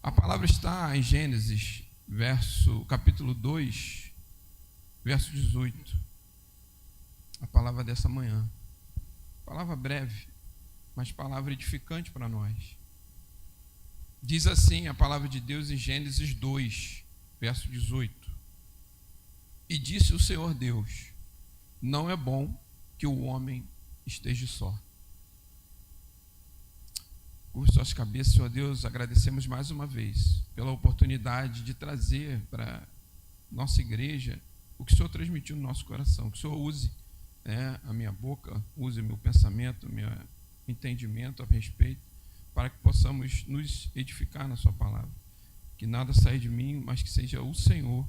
A palavra está em Gênesis, capítulo 2, verso 18. A palavra dessa manhã. Palavra breve, mas palavra edificante para nós. Diz assim a palavra de Deus em Gênesis 2, verso 18. E disse o Senhor Deus: não é bom que o homem esteja só. Curve suas cabeças, Senhor Deus, agradecemos mais uma vez pela oportunidade de trazer para nossa igreja o que o Senhor transmitiu no nosso coração. Que o Senhor use a minha boca, use o meu pensamento, o meu entendimento a respeito, para que possamos nos edificar na sua palavra. Que nada saia de mim, mas que seja o Senhor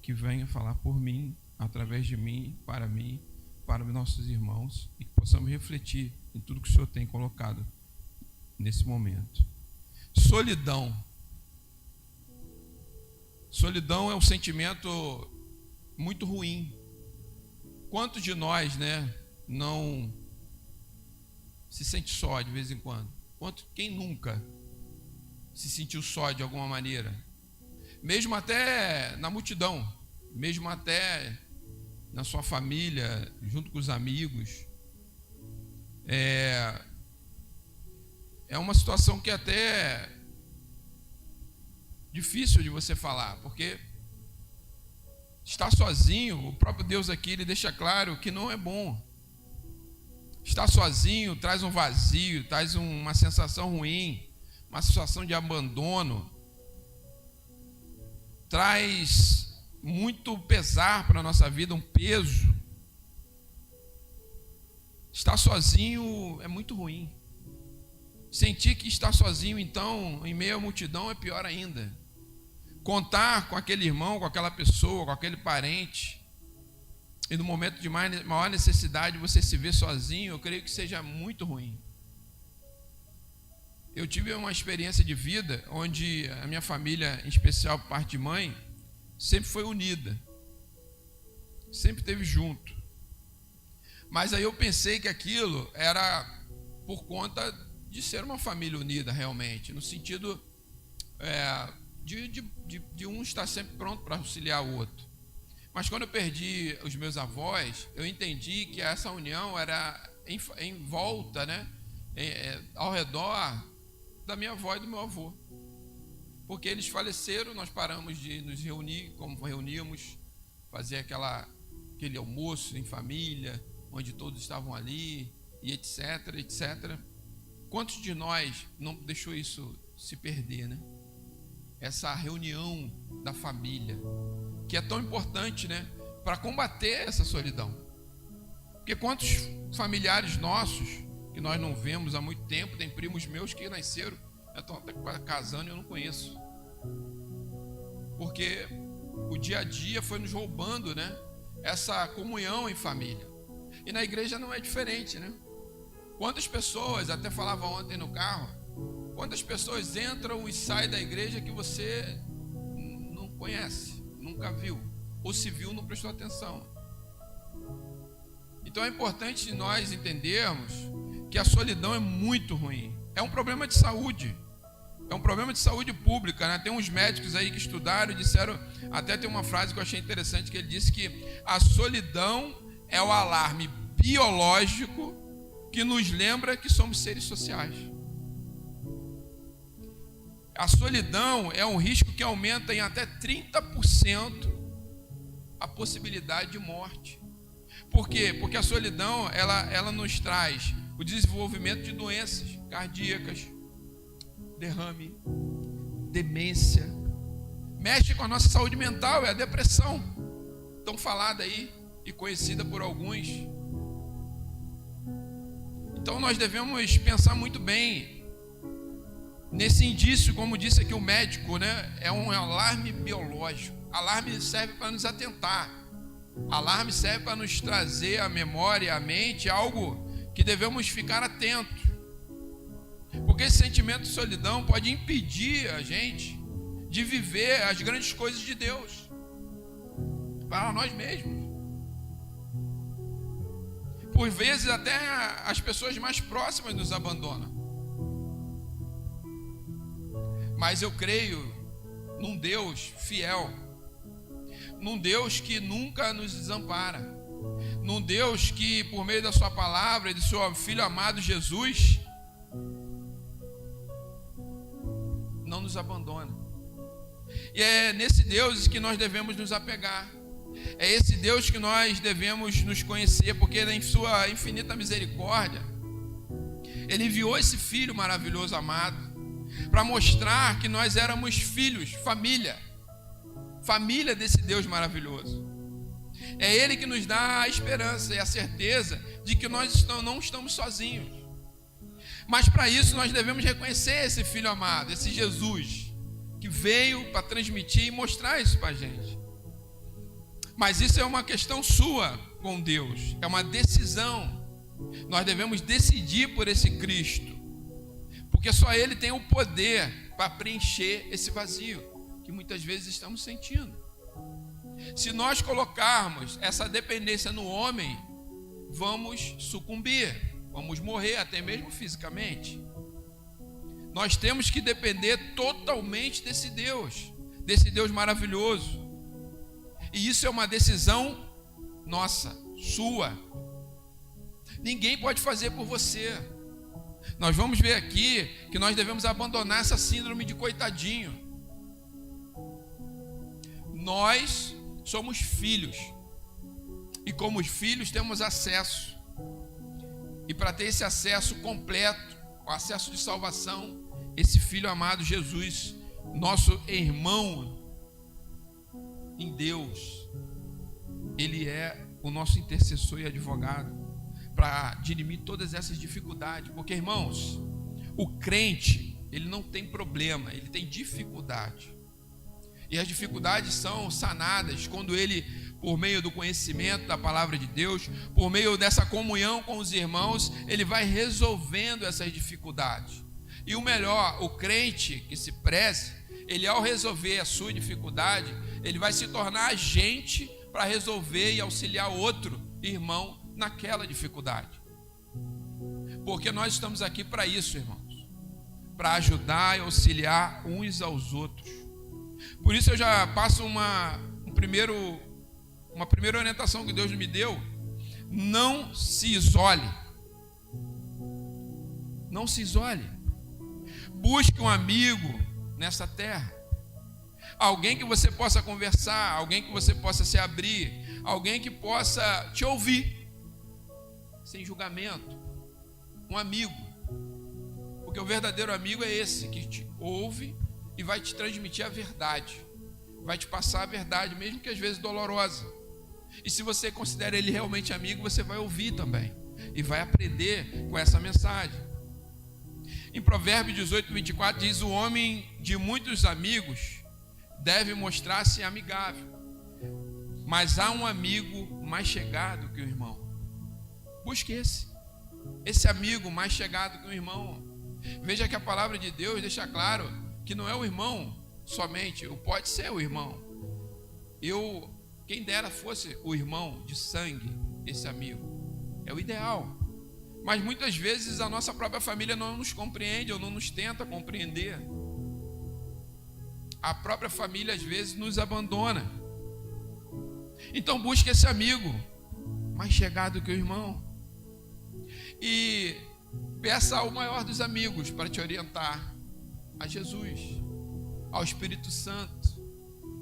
que venha falar por mim, através de mim, para os nossos irmãos, e que possamos refletir em tudo que o Senhor tem colocado nesse momento. Solidão. Solidão é um sentimento muito ruim. Quantos de nós, não se sente só de vez em quando? Quem nunca se sentiu só de alguma maneira? Mesmo até na multidão, mesmo até na sua família, junto com os amigos. É uma situação que é até difícil de você falar, porque estar sozinho, o próprio Deus aqui, ele deixa claro que não é bom. Estar sozinho traz um vazio, traz uma sensação ruim, uma sensação de abandono, traz muito pesar para a nossa vida, um peso. Estar sozinho é muito ruim. Sentir que estar sozinho, então, em meio à multidão, é pior ainda. Contar com aquele irmão, com aquela pessoa, com aquele parente, e no momento de maior necessidade você se vê sozinho, eu creio que seja muito ruim. Eu tive uma experiência de vida onde a minha família, em especial por parte de mãe, sempre foi unida, sempre esteve junto. Mas aí eu pensei que aquilo era por conta de ser uma família unida realmente, no sentido de um estar sempre pronto para auxiliar o outro. Mas quando eu perdi os meus avós, eu entendi que essa união era em volta, ao redor da minha avó e do meu avô. Porque eles faleceram, nós paramos de nos reunir, como reuníamos, fazer aquele almoço em família, onde todos estavam ali, e etc, etc. Quantos de nós não deixou isso se perder, Essa reunião da família, que é tão importante, para combater essa solidão. Porque quantos familiares nossos, que nós não vemos há muito tempo, tem primos meus que nasceram, estão até casando e eu não conheço. Porque o dia a dia foi nos roubando, essa comunhão em família. E na igreja não é diferente, Quantas pessoas, até falava ontem no carro, quantas pessoas entram e saem da igreja que você não conhece, nunca viu, ou se viu, não prestou atenção. Então é importante nós entendermos que a solidão é muito ruim. É um problema de saúde, é um problema de saúde pública, Tem uns médicos aí que estudaram e disseram, até tem uma frase que eu achei interessante, que ele disse que a solidão é o alarme biológico que nos lembra que somos seres sociais. A solidão é um risco que aumenta em até 30% a possibilidade de morte. Por quê? Porque a solidão, ela nos traz o desenvolvimento de doenças cardíacas, derrame, demência, mexe com a nossa saúde mental, é a depressão, tão falada aí e conhecida por alguns. Então nós devemos pensar muito bem nesse indício, como disse aqui o médico, é um alarme biológico. Alarme serve para nos atentar. Alarme serve para nos trazer à memória, à mente, algo que devemos ficar atentos. Porque esse sentimento de solidão pode impedir a gente de viver as grandes coisas de Deus para nós mesmos. Por vezes até as pessoas mais próximas nos abandonam. Mas eu creio num Deus fiel, num Deus que nunca nos desampara, num Deus que, por meio da sua palavra e do seu Filho amado Jesus, não nos abandona. E é nesse Deus que nós devemos nos apegar. É esse Deus que nós devemos nos conhecer, porque em sua infinita misericórdia, Ele enviou esse Filho maravilhoso, amado, para mostrar que nós éramos filhos, família desse Deus maravilhoso. É Ele que nos dá a esperança e a certeza de que nós não estamos sozinhos. Mas para isso nós devemos reconhecer esse Filho amado, esse Jesus, que veio para transmitir e mostrar isso para a gente. Mas isso é uma questão sua com Deus, é uma decisão. Nós devemos decidir por esse Cristo, porque só Ele tem o poder para preencher esse vazio que muitas vezes estamos sentindo. Se nós colocarmos essa dependência no homem, vamos sucumbir, vamos morrer até mesmo fisicamente. Nós temos que depender totalmente desse Deus maravilhoso. E isso é uma decisão nossa, sua. Ninguém pode fazer por você. Nós vamos ver aqui que nós devemos abandonar essa síndrome de coitadinho. Nós somos filhos. E como filhos temos acesso. E para ter esse acesso completo, o acesso de salvação, esse Filho amado Jesus, nosso irmão em Deus, Ele é o nosso intercessor e advogado para dirimir todas essas dificuldades. Porque, irmãos, o crente, ele não tem problema, ele tem dificuldade. E as dificuldades são sanadas quando ele, por meio do conhecimento da palavra de Deus, por meio dessa comunhão com os irmãos, ele vai resolvendo essas dificuldades. E o melhor, o crente que se preze, ele, ao resolver a sua dificuldade, ele vai se tornar agente para resolver e auxiliar outro irmão naquela dificuldade. Porque nós estamos aqui para isso, irmãos, para ajudar e auxiliar uns aos outros. Por isso eu já passo uma primeira orientação que Deus me deu: não se isole. Não se isole. Busque um amigo nessa terra, alguém que você possa conversar, alguém que você possa se abrir, alguém que possa te ouvir sem julgamento. Um amigo, porque o verdadeiro amigo é esse que te ouve e vai te transmitir a verdade, vai te passar a verdade, mesmo que às vezes dolorosa. E se você considera ele realmente amigo, você vai ouvir também e vai aprender com essa mensagem. Em Provérbios 18, 24 diz: o homem de muitos amigos deve mostrar-se amigável, mas há um amigo mais chegado que o irmão. Busque esse amigo mais chegado que o irmão. Veja que a palavra de Deus deixa claro que não é o irmão somente, pode ser o irmão. Quem dera fosse o irmão de sangue, esse amigo, é o ideal. Mas muitas vezes a nossa própria família não nos compreende ou não nos tenta compreender. A própria família às vezes nos abandona. Então busque esse amigo mais chegado que o irmão e peça ao maior dos amigos para te orientar, a Jesus, ao Espírito Santo,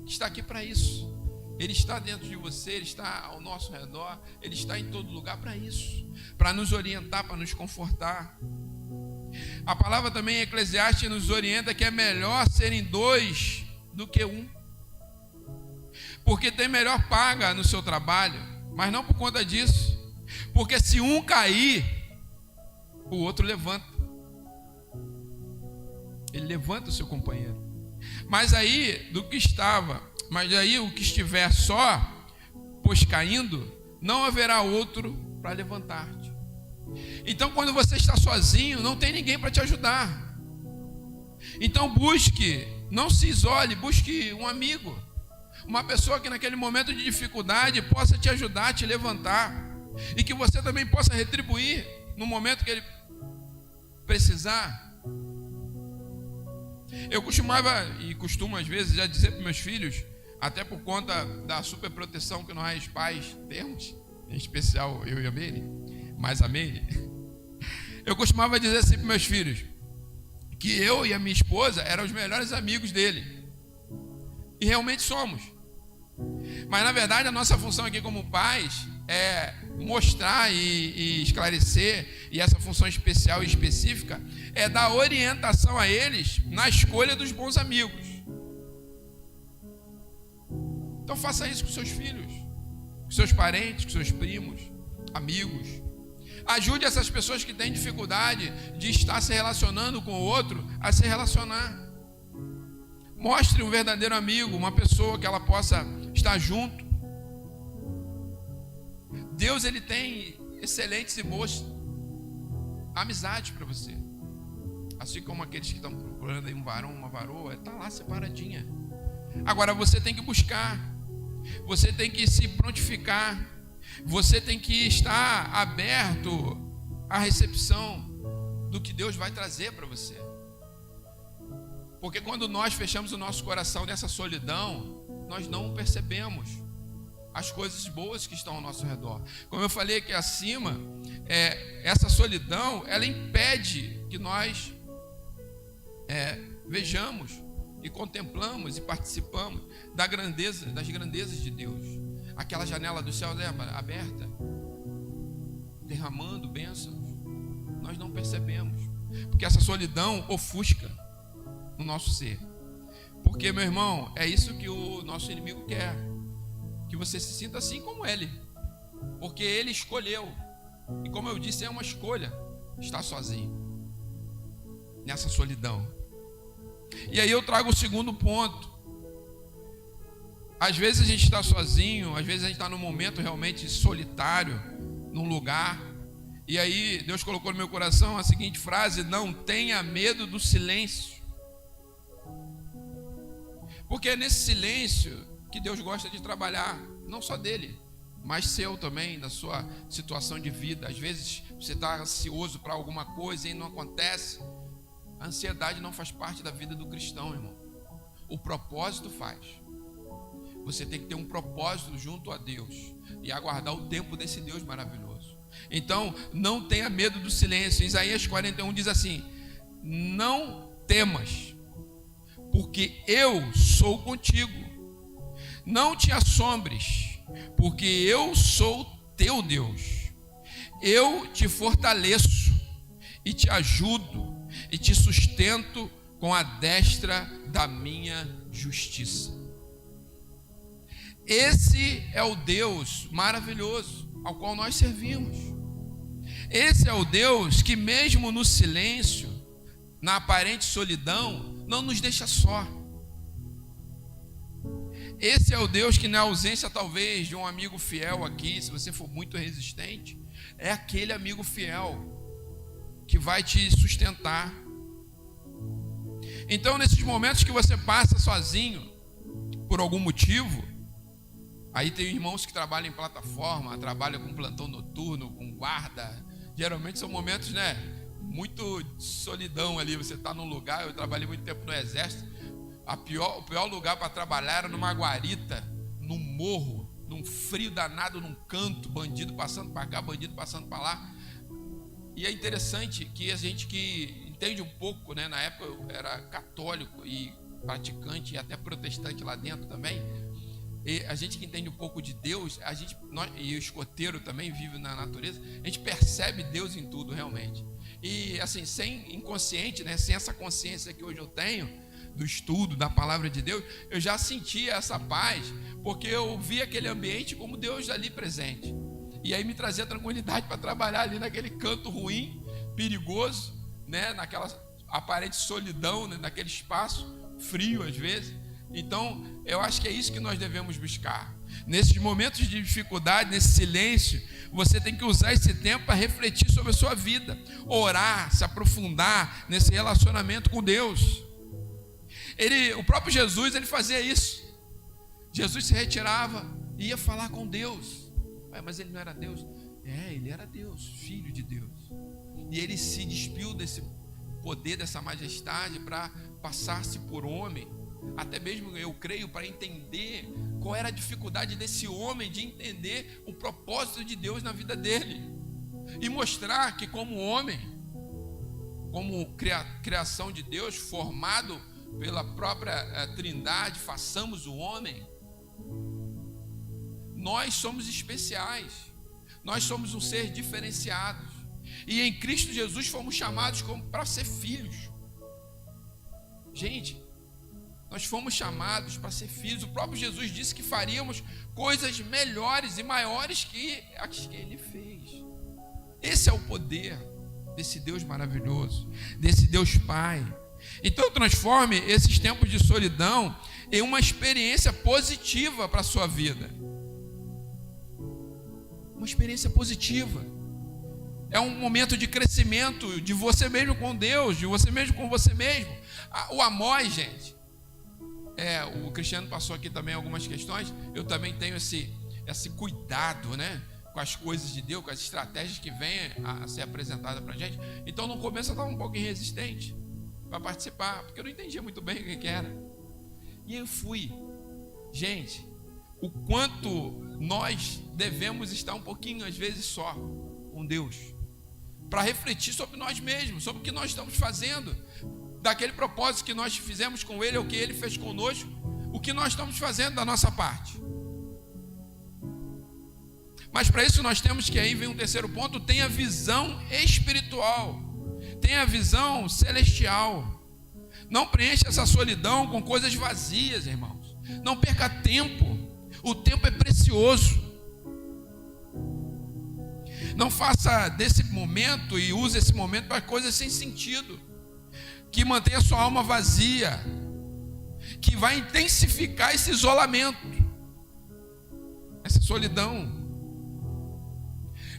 que está aqui para isso. Ele está dentro de você, Ele está ao nosso redor, Ele está em todo lugar para isso, para nos orientar, para nos confortar. A palavra também em Eclesiastes nos orienta que é melhor serem dois do que um, porque tem melhor paga no seu trabalho, mas não por conta disso, porque se um cair, o outro levanta. Ele levanta o seu companheiro. Mas aí o que estiver só, pois caindo, não haverá outro para levantar-te. Então, quando você está sozinho, não tem ninguém para te ajudar. Então busque, não se isole, busque um amigo, uma pessoa que naquele momento de dificuldade possa te ajudar, te levantar, e que você também possa retribuir no momento que ele precisar. Eu costumava e costumo às vezes já dizer para meus filhos, até por conta da superproteção que nós pais temos, em especial eu e a Meire, mais a Meire, eu costumava dizer assim para meus filhos, que eu e a minha esposa eram os melhores amigos dele. E realmente somos. Mas na verdade a nossa função aqui como pais é mostrar e esclarecer, e essa função especial e específica é dar orientação a eles na escolha dos bons amigos. Então faça isso com seus filhos, com seus parentes, com seus primos, amigos. Ajude essas pessoas que têm dificuldade de estar se relacionando com o outro a se relacionar. Mostre um verdadeiro amigo, uma pessoa que ela possa estar junto. Deus, ele tem excelentes e boas amizades para você. Assim como aqueles que estão procurando aí um varão, uma varoa, está lá separadinha. Agora você tem que buscar, você tem que se prontificar, você tem que estar aberto à recepção do que Deus vai trazer para você. Porque quando nós fechamos o nosso coração nessa solidão, nós não percebemos as coisas boas que estão ao nosso redor. Como eu falei aqui acima, essa solidão, ela impede que nós vejamos e contemplamos e participamos das grandezas de Deus. Aquela janela do céu aberta, derramando bênçãos, nós não percebemos, porque essa solidão ofusca no nosso ser. Porque, meu irmão, é isso que o nosso inimigo quer, que você se sinta assim como ele, porque ele escolheu, e como eu disse, é uma escolha estar sozinho nessa solidão. E aí eu trago o segundo ponto. Às vezes a gente está sozinho, às vezes a gente está num momento realmente solitário, num lugar, e aí Deus colocou no meu coração a seguinte frase: não tenha medo do silêncio. Porque é nesse silêncio que Deus gosta de trabalhar, não só dele, mas seu também, da sua situação de vida. Às vezes você está ansioso para alguma coisa e não acontece. A ansiedade não faz parte da vida do cristão, irmão. O propósito faz. Você tem que ter um propósito junto a Deus e aguardar o tempo desse Deus maravilhoso. Então, não tenha medo do silêncio. Isaías 41 diz assim: não temas, porque eu sou contigo. Não te assombres, porque eu sou teu Deus. Eu te fortaleço e te ajudo e te sustento com a destra da minha justiça. Esse é o Deus maravilhoso ao qual nós servimos. Esse é o Deus que mesmo no silêncio, na aparente solidão, não nos deixa só. Esse é o Deus que na ausência talvez de um amigo fiel aqui, se você for muito resistente, é aquele amigo fiel que vai te sustentar. Então, nesses momentos que você passa sozinho, por algum motivo, aí tem irmãos que trabalham em plataforma, trabalham com plantão noturno, com guarda, geralmente são momentos, muito solidão ali. Você está num lugar, eu trabalhei muito tempo no exército, o pior lugar para trabalhar era numa guarita, num morro, num frio danado, num canto, bandido passando para cá, bandido passando para lá. E é interessante que a gente que entende um pouco, na época eu era católico e praticante e até protestante lá dentro também, e a gente que entende um pouco de Deus, e o escoteiro também vive na natureza, a gente percebe Deus em tudo realmente. E assim, sem inconsciente, sem essa consciência que hoje eu tenho, do estudo da palavra de Deus, eu já sentia essa paz, porque eu via aquele ambiente como Deus ali presente, e aí me trazia tranquilidade para trabalhar ali naquele canto ruim, perigoso, naquela aparente solidão, naquele espaço frio às vezes. Então eu acho que é isso que nós devemos buscar. Nesses momentos de dificuldade, nesse silêncio, você tem que usar esse tempo para refletir sobre a sua vida, orar, se aprofundar nesse relacionamento com Deus. O próprio Jesus, ele fazia isso. Jesus se retirava e ia falar com Deus. Mas ele não era Deus? Ele era Deus, filho de Deus. E ele se despiu desse poder dessa majestade para passar-se por homem, até mesmo eu creio para entender qual era a dificuldade desse homem de entender o propósito de Deus na vida dele, e mostrar que como homem, como criação de Deus, formado pela própria Trindade, façamos o homem, nós somos especiais, nós somos um ser diferenciado, e em Cristo Jesus fomos chamados para ser filhos. Gente, nós fomos chamados para ser filhos. O próprio Jesus disse que faríamos coisas melhores e maiores que as que Ele fez. Esse é o poder desse Deus maravilhoso, desse Deus Pai. Então transforme esses tempos de solidão em uma experiência positiva para a sua vida. Uma experiência positiva. É um momento de crescimento de você mesmo com Deus, de você mesmo com você mesmo. O Amós, gente, o Cristiano passou aqui também algumas questões. Eu também tenho esse cuidado, né, com as coisas de Deus, com as estratégias que vêm a ser apresentadas para a gente. Então no começo eu estava um pouco resistente para participar, porque eu não entendia muito bem o que era. E eu fui. Gente, o quanto nós devemos estar um pouquinho, às vezes só, com Deus, para refletir sobre nós mesmos, sobre o que nós estamos fazendo, daquele propósito que nós fizemos com Ele, o que Ele fez conosco, o que nós estamos fazendo da nossa parte. Mas para isso nós temos que, aí vem um terceiro ponto, tenha visão espiritual, tenha visão celestial. Não preencha essa solidão com coisas vazias, irmãos. Não perca tempo, o tempo é precioso. Não faça desse momento e use esse momento para coisas sem sentido, que mantenha sua alma vazia, que vai intensificar esse isolamento, essa solidão.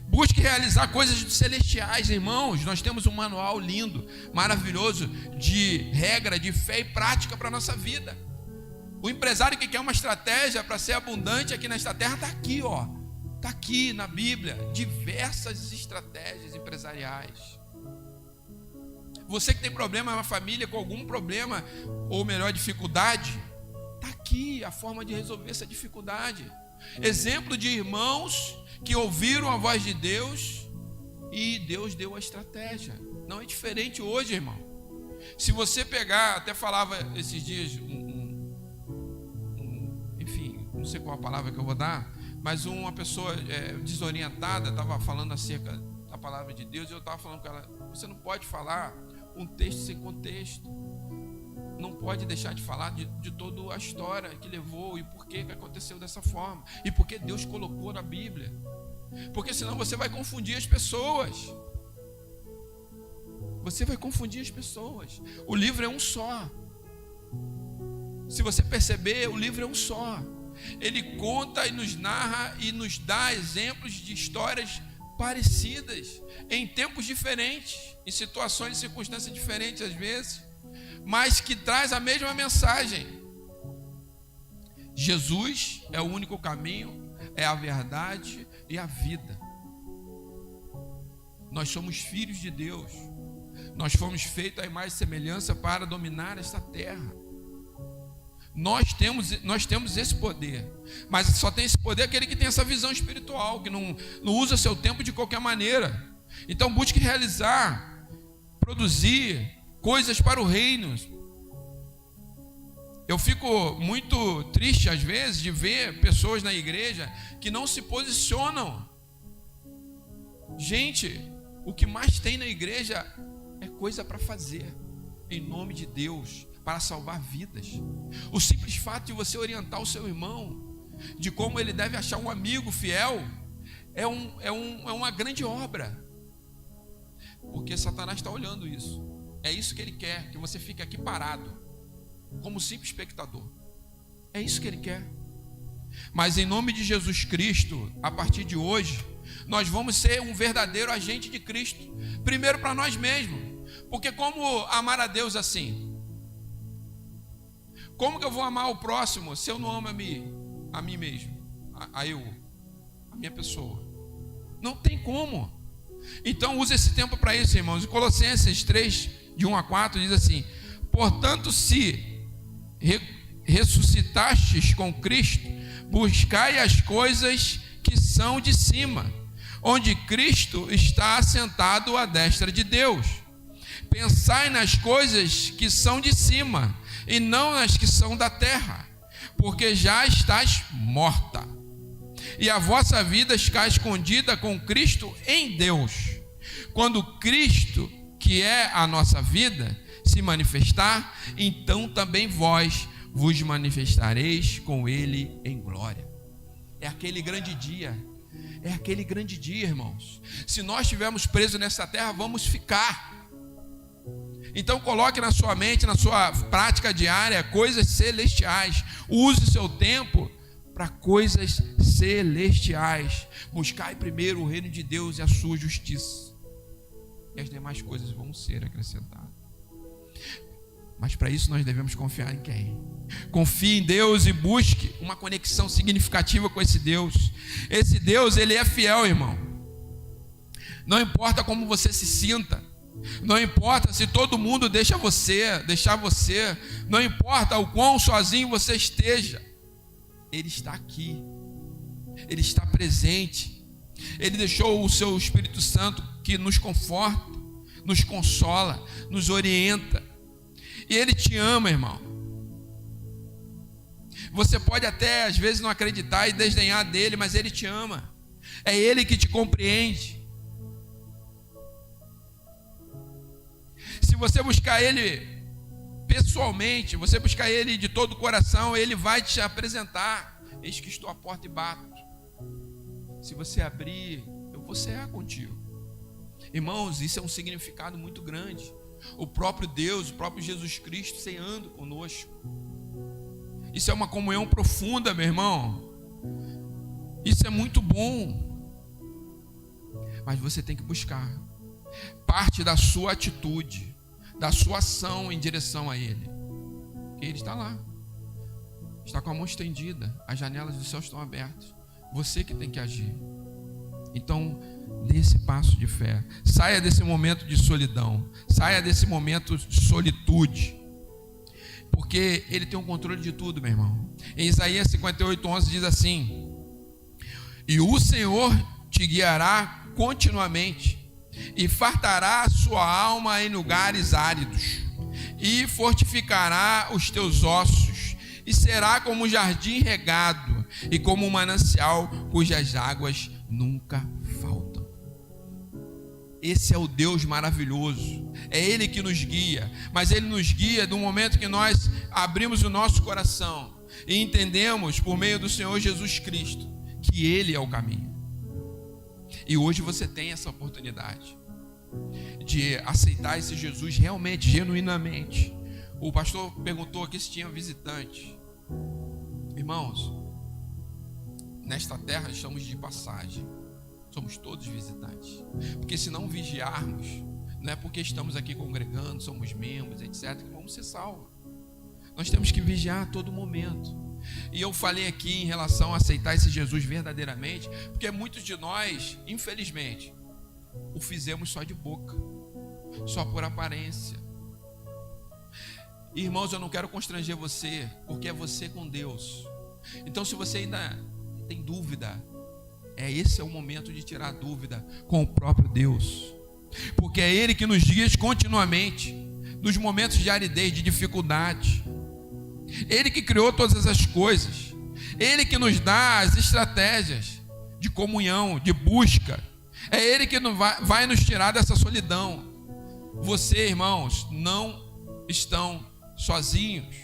Busque realizar coisas celestiais, irmãos. Nós temos um manual lindo, maravilhoso, de regra, de fé e prática para a nossa vida. O empresário que quer uma estratégia para ser abundante aqui nesta terra está aqui, ó. Está aqui na Bíblia, diversas estratégias empresariais. Você que tem problema na família, com algum problema, ou melhor, dificuldade, está aqui a forma de resolver essa dificuldade. Exemplo de irmãos que ouviram a voz de Deus e Deus deu a estratégia. Não é diferente hoje, irmão. Se você pegar, até falava esses dias, enfim, não sei qual a palavra que eu vou dar, mas uma pessoa desorientada estava falando acerca da palavra de Deus, e eu estava falando com ela: você não pode falar um texto sem contexto, não pode deixar de falar de toda a história que levou e por que aconteceu dessa forma, e por que Deus colocou na Bíblia, porque senão você vai confundir as pessoas. Você vai confundir as pessoas. O livro é um só. Se você perceber, o livro é um só. Ele conta e nos narra e nos dá exemplos de histórias parecidas, em tempos diferentes, em situações e circunstâncias diferentes às vezes, mas que traz a mesma mensagem. Jesus é o único caminho, é a verdade e a vida. Nós somos filhos de Deus. Nós fomos feitos à imagem e semelhança para dominar esta terra. Nós temos esse poder, mas só tem esse poder aquele que tem essa visão espiritual, que não usa seu tempo de qualquer maneira. Então busque realizar, produzir coisas para o reino. Eu fico muito triste às vezes de ver pessoas na igreja que não se posicionam. Gente, o que mais tem na igreja é coisa para fazer, em nome de Deus, para salvar vidas. O simples fato de você orientar o seu irmão de como ele deve achar um amigo fiel é uma grande obra, porque Satanás está olhando isso. É isso que ele quer, que você fique aqui parado como simples espectador. É isso que ele quer. Mas em nome de Jesus Cristo, a partir de hoje, nós vamos ser um verdadeiro agente de Cristo. Primeiro para nós mesmos, porque como amar a Deus assim? Como que eu vou amar o próximo se eu não amo a mim mesmo, a minha pessoa? Não tem como. Então use esse tempo para isso, irmãos. Em Colossenses 3, de 1 a 4, diz assim: portanto, se ressuscitastes com Cristo, buscai as coisas que são de cima, onde Cristo está assentado à destra de Deus. Pensai nas coisas que são de cima, e não nas que são da terra, porque já estás morta, e a vossa vida está escondida com Cristo em Deus. Quando Cristo, que é a nossa vida, se manifestar, então também vós vos manifestareis com Ele em glória. É aquele grande dia. É aquele grande dia, irmãos. Se nós estivermos presos nessa terra, vamos ficar. Então coloque na sua mente, na sua prática diária, coisas celestiais. Use o seu tempo para coisas celestiais. Buscai primeiro o reino de Deus e a sua justiça, e as demais coisas vão ser acrescentadas. Mas para isso nós devemos confiar em quem? Confie em Deus e busque uma conexão significativa com esse Deus. Esse Deus, Ele é fiel, irmão. Não importa como você se sinta, não importa se todo mundo deixar você, não importa o quão sozinho você esteja, Ele está aqui, Ele está presente. Ele deixou o seu Espírito Santo que nos conforta, nos consola, nos orienta. E Ele te ama, irmão. Você pode até às vezes não acreditar e desdenhar dele, mas Ele te ama. É Ele que te compreende. Se você buscar Ele pessoalmente, você buscar Ele de todo o coração, Ele vai te apresentar: eis que estou à porta e bato. Se você abrir, eu vou cear contigo. Irmãos, isso é um significado muito grande. O próprio Deus, o próprio Jesus Cristo ceando conosco. Isso é uma comunhão profunda, meu irmão. Isso é muito bom. Mas você tem que buscar. Parte da sua atitude, da sua ação em direção a Ele. Ele está lá. Está com a mão estendida. As janelas do céu estão abertas. Você que tem que agir. Então, dê esse passo de fé. Saia desse momento de solidão. Saia desse momento de solitude. Porque Ele tem o controle de tudo, meu irmão. Em Isaías 58:11 diz assim: e o Senhor te guiará continuamente, e fartará a sua alma em lugares áridos, e fortificará os teus ossos, e será como um jardim regado, e como um manancial cujas águas nunca faltam. Esse é o Deus maravilhoso. É Ele que nos guia. Mas Ele nos guia no momento que nós abrimos o nosso coração e entendemos, por meio do Senhor Jesus Cristo, que Ele é o caminho. E hoje você tem essa oportunidade de aceitar esse Jesus realmente, genuinamente. O pastor perguntou aqui se tinha visitante. Irmãos, nesta terra estamos de passagem. Somos todos visitantes. Porque se não vigiarmos, não é porque estamos aqui congregando, somos membros, etc., que vamos ser salvos. Nós temos que vigiar a todo momento. E eu falei aqui em relação a aceitar esse Jesus verdadeiramente, porque muitos de nós, infelizmente, o fizemos só de boca, só por aparência. Irmãos, eu não quero constranger você, porque é você com Deus. Então, se você ainda tem dúvida, esse é o momento de tirar a dúvida com o próprio Deus, porque é Ele que nos guia continuamente nos momentos de aridez, de dificuldade. Ele que criou todas as coisas, Ele que nos dá as estratégias de comunhão, de busca. É Ele que vai nos tirar dessa solidão. Você, irmãos, não estão sozinhos,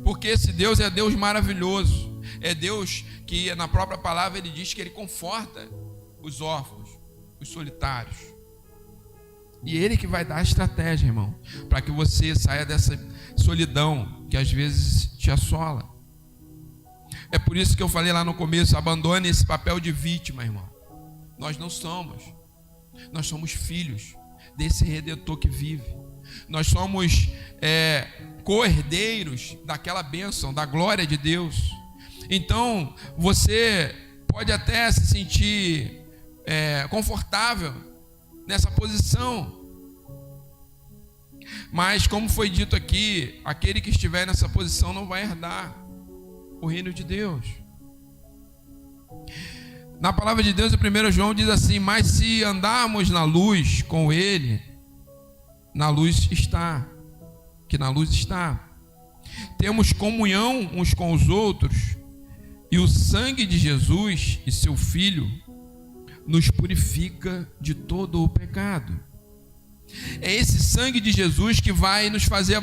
porque esse Deus é Deus maravilhoso. É Deus que na própria palavra Ele diz que Ele conforta os órfãos, os solitários. E Ele que vai dar a estratégia, irmão, para que você saia dessa solidão que às vezes te assola. É por isso que eu falei lá no começo: abandone esse papel de vítima, irmão. Nós não somos. Nós somos filhos desse Redentor que vive. Nós somos co-herdeiros daquela bênção, da glória de Deus. Então, você pode até se sentir confortável nessa posição, Mas, como foi dito aqui, aquele que estiver nessa posição não vai herdar o reino de Deus. Na palavra de Deus, em 1 João diz assim: mas se andarmos na luz com Ele, na luz está, que na luz está, temos comunhão uns com os outros, e o sangue de Jesus e seu Filho nos purifica de todo o pecado. É esse sangue de Jesus que vai nos fazer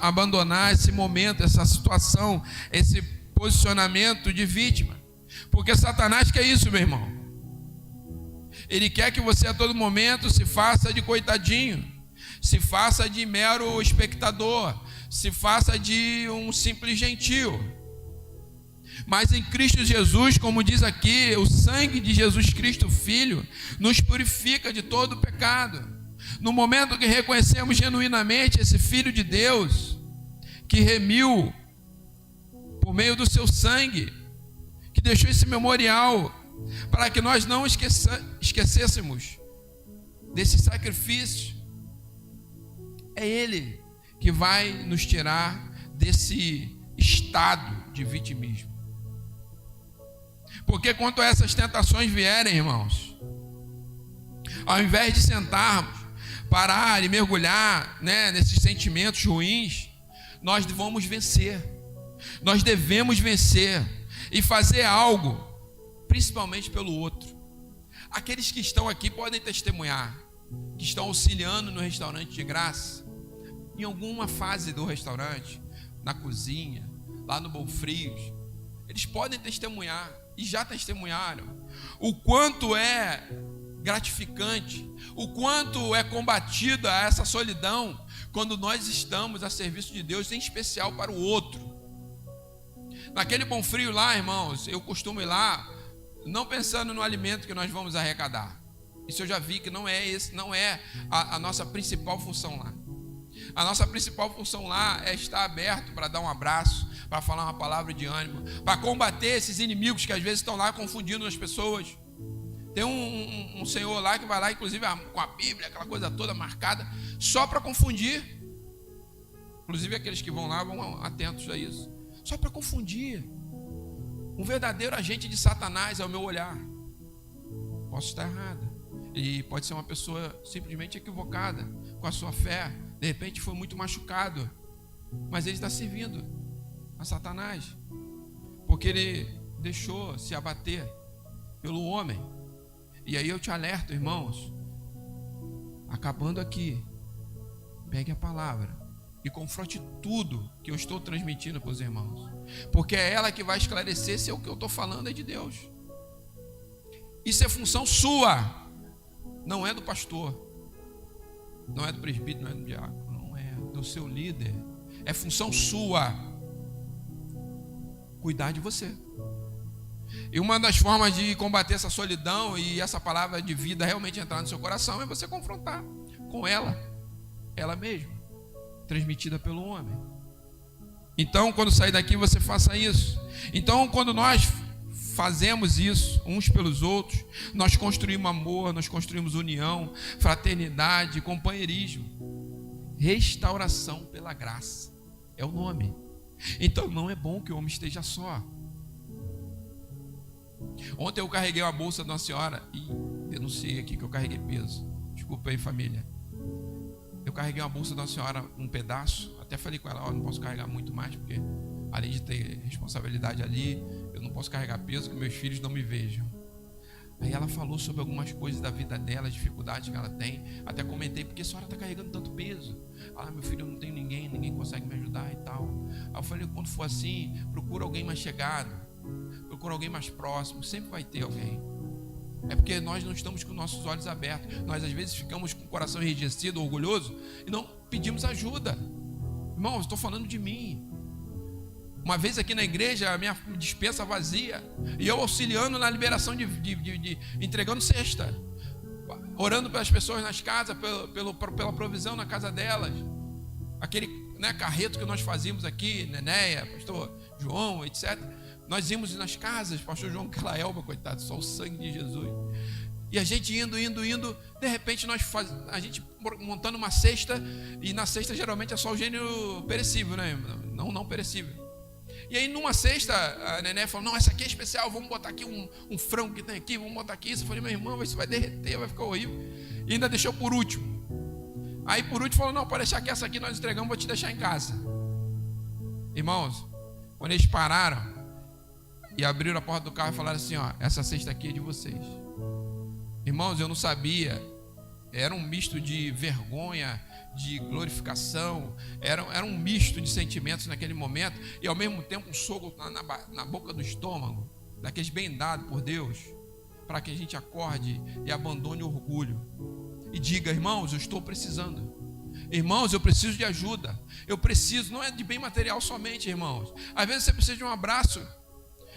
abandonar esse momento, essa situação, esse posicionamento de vítima. Porque Satanás quer isso, meu irmão. Ele quer que você a todo momento se faça de coitadinho, se faça de mero espectador, se faça de um simples gentil. Mas em Cristo Jesus, como diz aqui, o sangue de Jesus Cristo, Filho, nos purifica de todo o pecado. No momento que reconhecemos genuinamente esse Filho de Deus, que remiu por meio do seu sangue, que deixou esse memorial, para que nós não esquecêssemos desse sacrifício, é Ele que vai nos tirar desse estado de vitimismo. Porque quando essas tentações vierem, irmãos, ao invés de sentarmos, parar e mergulhar, nesses sentimentos ruins, nós vamos vencer. Nós devemos vencer e fazer algo, principalmente pelo outro. Aqueles que estão aqui podem testemunhar, que estão auxiliando no restaurante de graça, em alguma fase do restaurante, na cozinha, lá no Bonfrios, eles podem testemunhar, e já testemunharam, o quanto é gratificante, o quanto é combatida essa solidão, quando nós estamos a serviço de Deus, em especial para o outro. Naquele Bonfrio lá, irmãos, eu costumo ir lá, não pensando no alimento que nós vamos arrecadar. Isso eu já vi que não é a nossa principal função lá. A nossa principal função lá é estar aberto para dar um abraço, para falar uma palavra de ânimo, para combater esses inimigos que às vezes estão lá confundindo as pessoas. Tem um senhor lá que vai lá, inclusive com a Bíblia, aquela coisa toda marcada, só para confundir. Inclusive aqueles que vão lá vão atentos a isso. Só para confundir. Um verdadeiro agente de Satanás, ao meu olhar. Posso estar errado. E pode ser uma pessoa simplesmente equivocada com a sua fé. De repente foi muito machucado. Mas ele está servindo a Satanás. Porque ele deixou se abater pelo homem. E aí eu te alerto, irmãos. Acabando aqui, pegue a palavra e confronte tudo que eu estou transmitindo para os irmãos, porque é ela que vai esclarecer se o que eu estou falando é de Deus. Isso é função sua, não é do pastor, não é do presbítero, não é do diácono, não é do seu líder. É função sua cuidar de você. E uma das formas de combater essa solidão e essa palavra de vida realmente entrar no seu coração é você confrontar com ela mesma, transmitida pelo homem. Então, quando sair daqui, você faça isso. Então, quando nós fazemos isso uns pelos outros, nós construímos amor, nós construímos união, fraternidade, companheirismo. Restauração pela graça é o nome. Então, não é bom que o homem esteja só. Ontem eu carreguei uma bolsa de uma senhora e denunciei aqui que eu carreguei peso. Desculpa aí, família. Eu carreguei uma bolsa de uma senhora, um pedaço. Até falei com ela, não posso carregar muito mais, porque além de ter responsabilidade ali, eu não posso carregar peso que meus filhos não me vejam. Aí ela falou sobre algumas coisas da vida dela, as dificuldades que ela tem. Até comentei, porque a senhora está carregando tanto peso. Meu filho, eu não tenho ninguém consegue me ajudar e tal. Aí eu falei, quando for assim, procura alguém mais chegado, procura alguém mais próximo, sempre vai ter alguém. É porque nós não estamos com nossos olhos abertos. Nós às vezes ficamos com o coração enrijecido, orgulhoso, e não pedimos ajuda. Irmãos, estou falando de mim. Uma vez aqui na igreja, a minha despensa vazia, e eu auxiliando na liberação entregando cesta, orando pelas pessoas nas casas, pela provisão na casa delas. Aquele carreto que nós fazíamos aqui, Nenéia, pastor João, etc. Nós íamos nas casas, pastor João, aquela Elba, coitado, só o sangue de Jesus. E a gente indo, de repente a gente montando uma cesta, e na cesta geralmente é só o gênero perecível, né? Não perecível. E aí numa cesta, a Nené falou, não, essa aqui é especial, vamos botar aqui um frango que tem aqui, vamos botar aqui isso. Eu falei, meu irmão, isso vai derreter, vai ficar horrível. E ainda deixou por último. Aí por último falou, não, pode deixar que essa aqui nós entregamos, vou te deixar em casa. Irmãos, quando eles pararam e abriram a porta do carro e falaram assim, ó, essa cesta aqui é de vocês. Irmãos, eu não sabia, era um misto de vergonha, de glorificação, era um misto de sentimentos naquele momento, e ao mesmo tempo um soco na boca do estômago, daqueles bem dados por Deus, para que a gente acorde e abandone o orgulho, e diga, irmãos, eu estou precisando, irmãos, eu preciso de ajuda, eu preciso, não é de bem material somente, irmãos, às vezes você precisa de um abraço,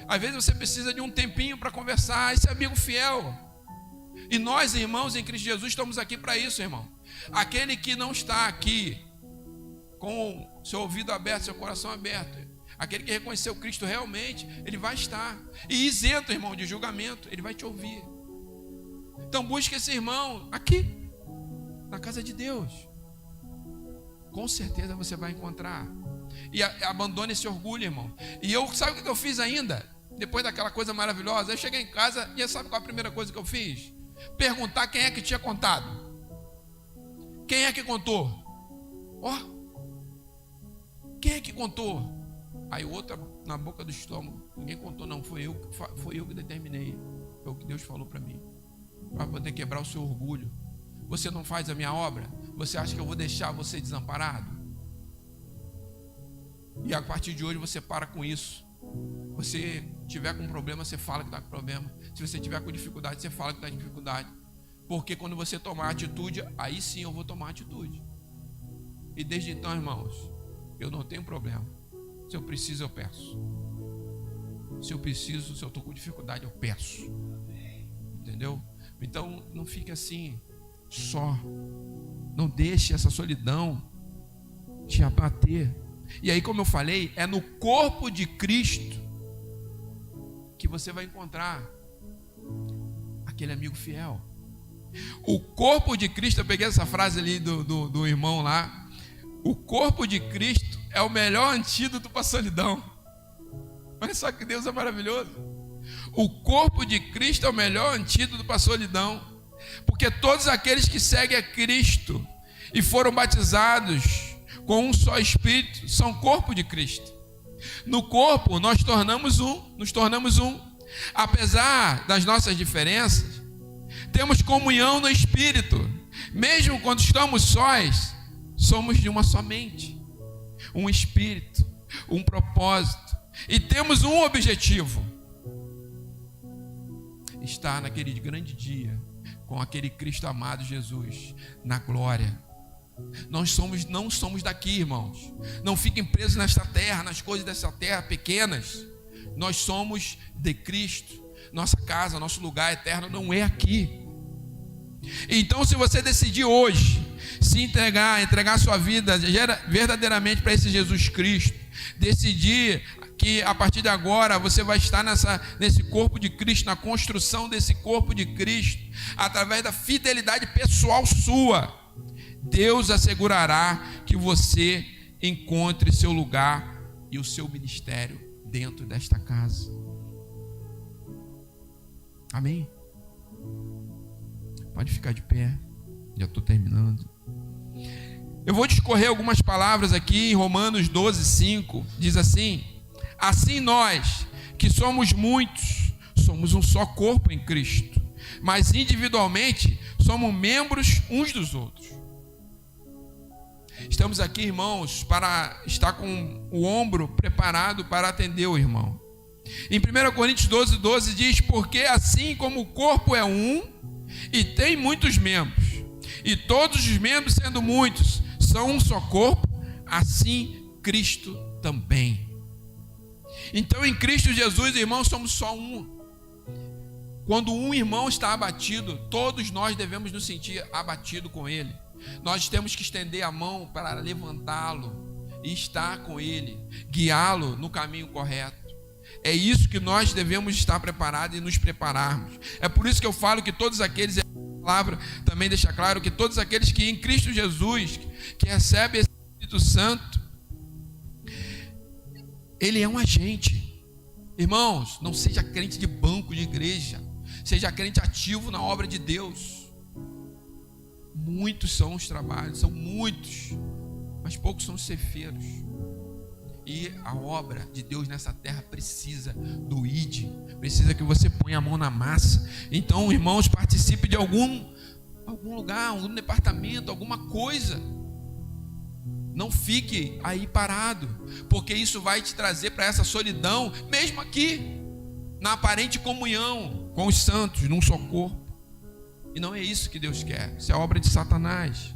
às vezes você precisa de um tempinho para conversar, esse amigo fiel. E nós, irmãos, em Cristo Jesus, estamos aqui para isso, irmão. Aquele que não está aqui com seu ouvido aberto, seu coração aberto, aquele que reconheceu Cristo realmente, ele vai estar. E isento, irmão, de julgamento, ele vai te ouvir. Então busque esse irmão aqui, na casa de Deus. Com certeza você vai encontrar. E abandone esse orgulho, irmão. E eu, sabe o que eu fiz ainda? Depois daquela coisa maravilhosa, eu cheguei em casa e sabe qual a primeira coisa que eu fiz? Perguntar quem é que tinha contado. Quem é que contou? Ó, quem é que contou? Aí o outro na boca do estômago. Ninguém contou, não, foi eu que determinei. Foi o que Deus falou para mim, para poder quebrar o seu orgulho. Você não faz a minha obra? Você acha que eu vou deixar você desamparado? E a partir de hoje você para com isso. Você tiver com problema, você fala que está com problema. Se você tiver com dificuldade, você fala que está com dificuldade. Porque quando você tomar atitude, aí sim eu vou tomar atitude. E desde então, irmãos, eu não tenho problema. Se eu preciso, eu peço. Se eu preciso, se eu estou com dificuldade, eu peço. Entendeu? Então não fique assim só. Não deixe essa solidão te abater. E aí, como eu falei, é no corpo de Cristo que você vai encontrar aquele amigo fiel. O corpo de Cristo, eu peguei essa frase ali do irmão lá. O corpo de Cristo é o melhor antídoto para a solidão. Olha só que Deus é maravilhoso. O corpo de Cristo é o melhor antídoto para a solidão. Porque todos aqueles que seguem a Cristo e foram batizados com um só Espírito, são corpo de Cristo. No corpo nós nos tornamos um. Apesar das nossas diferenças, temos comunhão no Espírito. Mesmo quando estamos sós, somos de uma só mente, um Espírito, um propósito. E temos um objetivo: estar naquele grande dia com aquele Cristo amado Jesus na glória. Nós não somos daqui, irmãos. Não fiquem presos nesta terra, nas coisas dessa terra pequenas. Nós somos de Cristo. Nossa casa, nosso lugar eterno não é aqui. Então, se você decidir hoje se entregar sua vida verdadeiramente para esse Jesus Cristo, decidir que a partir de agora você vai estar nesse corpo de Cristo, na construção desse corpo de Cristo, através da fidelidade pessoal sua, Deus assegurará que você encontre seu lugar e o seu ministério dentro desta casa. Amém? Pode ficar de pé, já estou terminando. Eu vou discorrer algumas palavras aqui em Romanos 12:5, diz assim: assim nós, que somos muitos, somos um só corpo em Cristo, mas individualmente somos membros uns dos outros. Estamos aqui, irmãos, para estar com o ombro preparado para atender o irmão. Em 1 Coríntios 12:12 diz: porque assim como o corpo é um e tem muitos membros, e todos os membros, sendo muitos, são um só corpo, assim Cristo também. Então, em Cristo Jesus, irmãos, somos só um. Quando um irmão está abatido, todos nós devemos nos sentir abatidos com ele. Nós temos que estender a mão para levantá-lo e estar com ele, guiá-lo no caminho correto. É isso que nós devemos estar preparados e nos prepararmos. É por isso que eu falo que todos aqueles, a palavra também deixa claro que todos aqueles que em Cristo Jesus, que recebem esse Espírito Santo, ele é um agente. Irmãos, não seja crente de banco de igreja, seja crente ativo na obra de Deus. Muitos são os trabalhos, são muitos, mas poucos são os cefeiros. E a obra de Deus nessa terra precisa do ID, precisa que você ponha a mão na massa. Então, irmãos, participe de algum lugar, algum departamento, alguma coisa. Não fique aí parado, porque isso vai te trazer para essa solidão, mesmo aqui, na aparente comunhão com os santos, num só corpo. E não é isso que Deus quer, isso é obra de Satanás.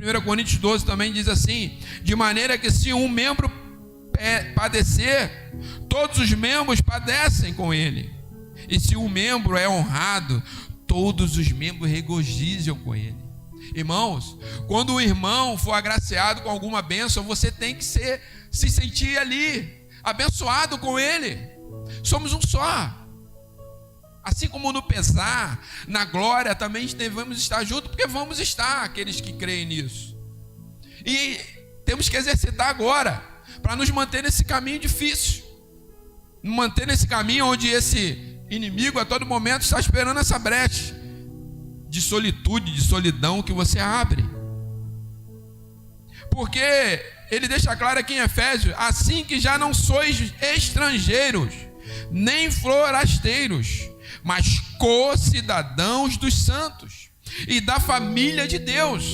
1 Coríntios 12 também diz assim: de maneira que se um membro padecer, todos os membros padecem com ele. E se um membro é honrado, todos os membros regozijam com ele. Irmãos, quando o irmão for agraciado com alguma bênção, você tem que se sentir ali, abençoado com ele. Somos um só. Assim como no pesar, na glória também devemos estar juntos, porque vamos estar, aqueles que creem nisso. E temos que exercitar agora, para nos manter nesse caminho difícil, nos manter nesse caminho onde esse inimigo a todo momento está esperando essa brecha de solitude, de solidão que você abre. Porque ele deixa claro aqui em Efésios: assim que já não sois estrangeiros, nem forasteiros, mas co-cidadãos dos santos e da família de Deus,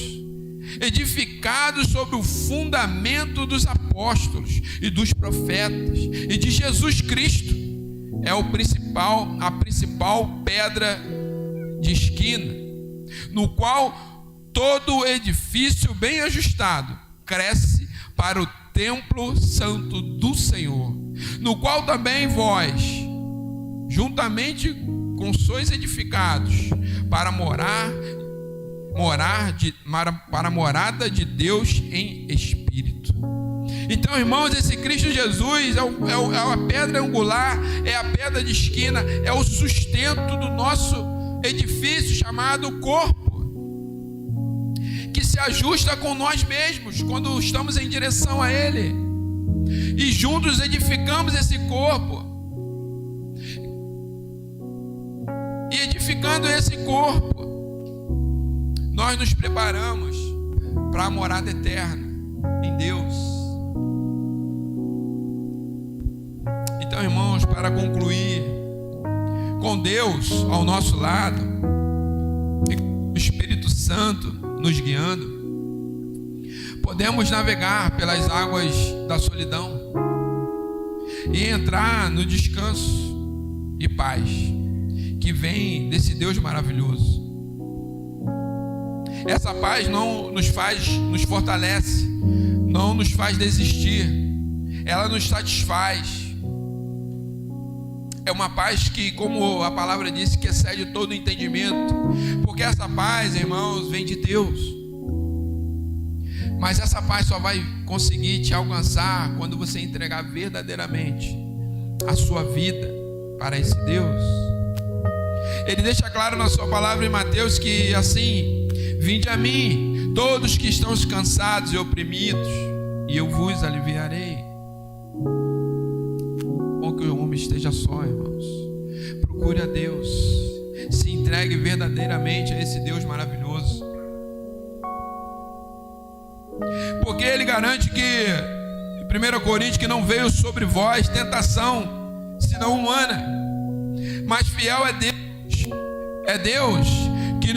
edificados sobre o fundamento dos apóstolos e dos profetas e de Jesus Cristo, é a principal pedra de esquina, no qual todo o edifício bem ajustado cresce para o templo santo do Senhor, no qual também vós, juntamente com sois edificados para a morada de Deus em espírito. Então, irmãos, esse Cristo Jesus é a pedra angular, é a pedra de esquina, é o sustento do nosso edifício chamado corpo, que se ajusta com nós mesmos quando estamos em direção a Ele, e juntos edificamos esse corpo. E edificando esse corpo, nós nos preparamos para a morada eterna em Deus. Então, irmãos, para concluir, com Deus ao nosso lado e com o Espírito Santo nos guiando, podemos navegar pelas águas da solidão e entrar no descanso e paz que vem desse Deus maravilhoso. Essa paz não nos fortalece, não nos faz desistir, ela nos satisfaz. É uma paz que, como a palavra disse, que excede todo o entendimento, porque essa paz, irmãos, vem de Deus. Mas essa paz só vai conseguir te alcançar quando você entregar verdadeiramente a sua vida para esse Deus. Ele deixa claro na sua palavra em Mateus que assim: vinde a mim, todos que estão cansados e oprimidos, e eu vos aliviarei. Bom que o homem esteja só, irmãos. Procure a Deus, se entregue verdadeiramente a esse Deus maravilhoso, porque Ele garante que, em 1 Coríntios, que não veio sobre vós tentação senão humana, mas fiel é Deus. É Deus que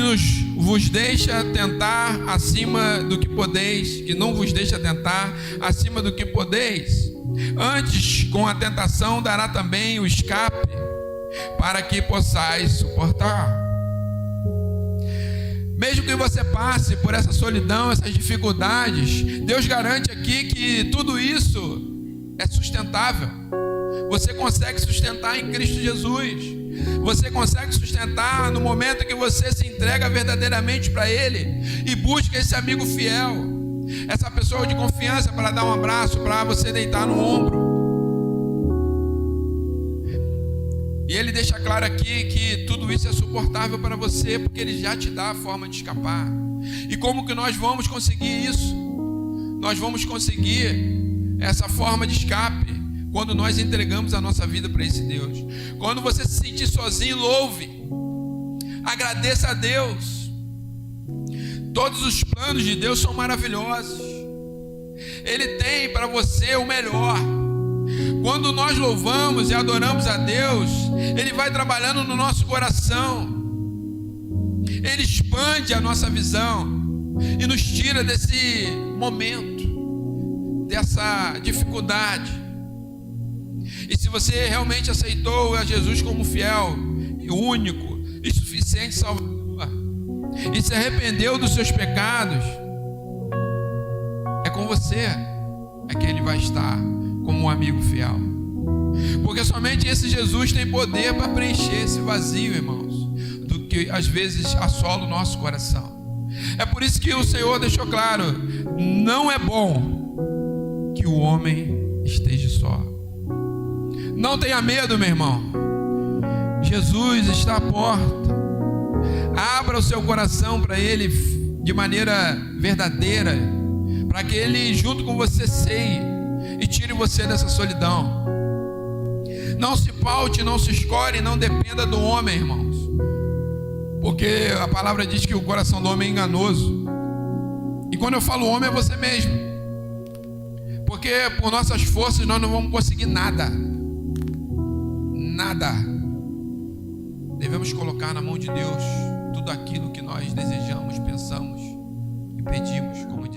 vos deixa tentar acima do que podeis, que não vos deixa tentar acima do que podeis. Antes, com a tentação, dará também o escape, para que possais suportar. Mesmo que você passe por essa solidão, essas dificuldades, Deus garante aqui que tudo isso é sustentável. Você consegue sustentar em Cristo Jesus. Você consegue sustentar no momento que você se entrega verdadeiramente para Ele e busca esse amigo fiel, essa pessoa de confiança para dar um abraço, para você deitar no ombro. E ele deixa claro aqui que tudo isso é suportável para você, porque ele já te dá a forma de escapar. E como que nós vamos conseguir isso? Nós vamos conseguir essa forma de escape quando nós entregamos a nossa vida para esse Deus. Quando você se sentir sozinho, louve, agradeça a Deus. Todos os planos de Deus são maravilhosos. Ele tem para você o melhor. Quando nós louvamos e adoramos a Deus, Ele vai trabalhando no nosso coração. Ele expande a nossa visão e nos tira desse momento, dessa dificuldade. E se você realmente aceitou a Jesus como fiel, único e suficiente Salvador, e se arrependeu dos seus pecados, é com você que Ele vai estar como um amigo fiel. Porque somente esse Jesus tem poder para preencher esse vazio, irmãos, do que às vezes assola o nosso coração. É por isso que o Senhor deixou claro: não é bom que o homem esteja só. Não tenha medo, meu irmão. Jesus está à porta. Abra o seu coração para Ele de maneira verdadeira, para que Ele junto com você ceie e tire você dessa solidão. Não se paute, não se escore, não dependa do homem, irmãos, porque a palavra diz que o coração do homem é enganoso. E quando eu falo homem, é você mesmo, porque por nossas forças nós não vamos conseguir nada. Devemos colocar na mão de Deus tudo aquilo que nós desejamos, pensamos e pedimos, como